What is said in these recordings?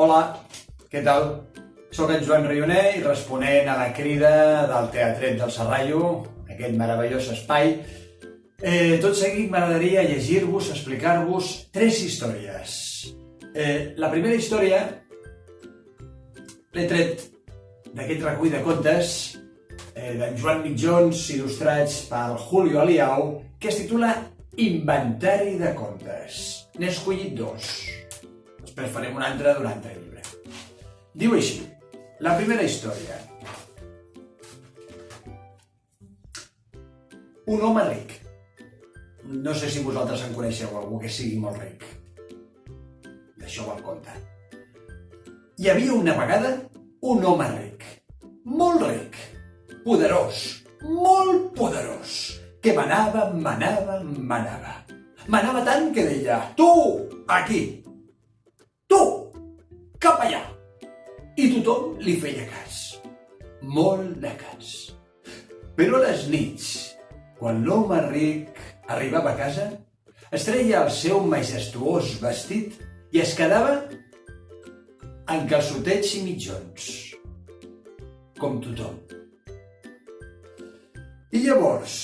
Hola, què tal? Soc en Joan Rioner i responent a la crida del Teatret del Serrallo, aquest meravellós espai. Tot seguit m'agradaria llegir-vos, explicar-vos 3 històries. La primera història l'he tret d'aquest recull de contes d'en Joan Mitjons, il·lustrats per Julio Aliau, que es titula Inventari de contes. N'he escollit 2. Després farem un altre d'un altre llibre. Diu així, la primera història. Un home ric. No sé si vosaltres en coneixeu algú que sigui molt ric. D'això va el conte. Hi havia una vegada un home ric, molt ric, poderós, molt poderós, que manava. Manava tant que deia, tu, aquí, tu, cap allà. I tothom li feia cas, molt de cas. Però a les nits, quan l'home ric arribava a casa, es treia el seu majestuós vestit i es quedava en calçotets i mitjons, com tothom. I llavors,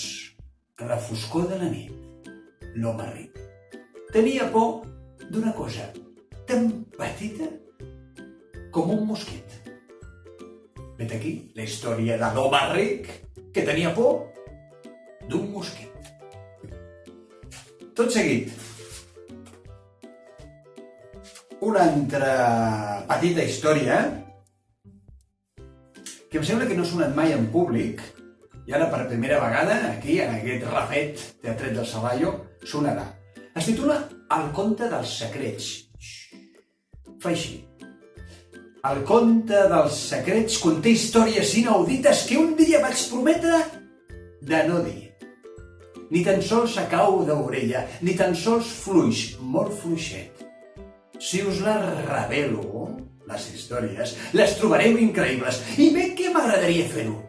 a la foscor de la nit, l'home ric tenia por d'una cosa tan petita com un mosquit. Vet aquí la història de l'home ric que tenia por d'un mosquit. Tot seguit, una altra petita història que em sembla que no ha sonat mai en públic i ara per primera vegada aquí, en aquest refet Teatret del Serrallo, sonarà. Es titula El conte dels secrets. Fa així. El conte dels secrets conté històries inaudites que un dia vaig prometre de no dir. Ni tan sols a cau d'orella, ni tan sols fluix, molt fluixet. Si us les revelo, les històries, les trobareu increïbles i bé que m'agradaria fer-ho.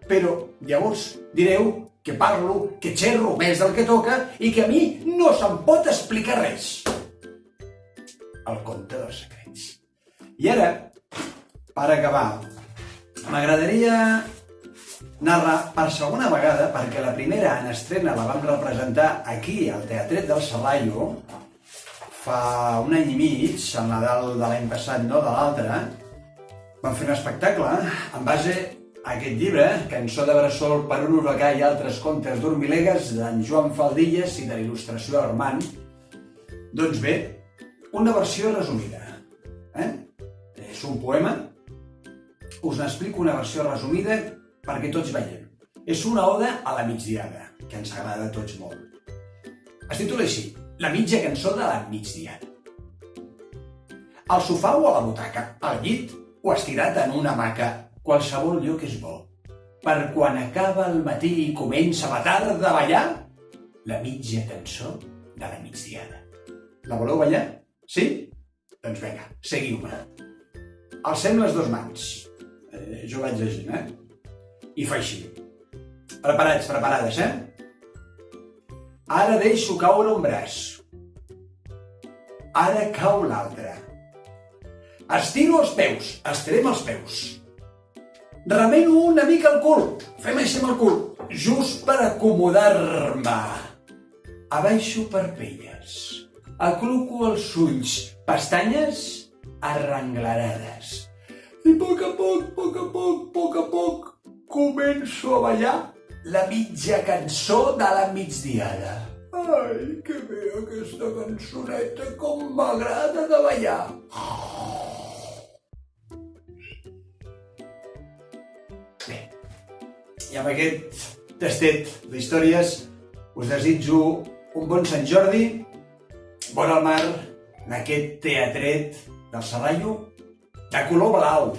Però llavors direu que parlo, que xerro més del que toca i que a mi no se'm pot explicar res. El conte dels secrets. I ara, per acabar, m'agradaria narrar per segona vegada, perquè la primera en estrena la vam representar aquí, al Teatret del Serrallo, fa un any i mig, al Nadal de l'any passat, no de l'altre, vam fer un espectacle en base a aquest llibre, Cançó de bressol per un huracà i altres contes dormilegues, d'en Joan Faldilles i de l'il·lustració Armand. Doncs bé, una versió resumida. És un poema, us n'explico una versió resumida perquè tots veiem. És una oda a la migdiada, que ens agrada a tots molt. Es titula així, La mitja cançó de la migdiada. Al sofà o a la butaca, al llit o estirat en una hamaca, qualsevol lloc és bo. Per quan acaba el matí i comença la tarda a ballar, la mitja cançó de la migdiada. La voleu ballar? Sí? Doncs vinga, seguiu-me. Alcem les 2 mans. Jo vaig llegint, I fa així. Preparats, preparades, Ara deixo caure un braç. Ara cau l'altre. Estiro els peus, estirem els peus. Remeno una mica el cul, fem així amb el cul, just per acomodar-me. Abaixo parpelles, acluco els ulls, pestanyes arrenglerades. I a poc, començo a ballar la mitja cançó de la migdiada. Ai, que bé aquesta cançoneta, com m'agrada de ballar. Bé, i amb aquest tastet d'històries us desitjo un bon Sant Jordi, bon al mar, en aquest Teatret del Serrallo de color blau.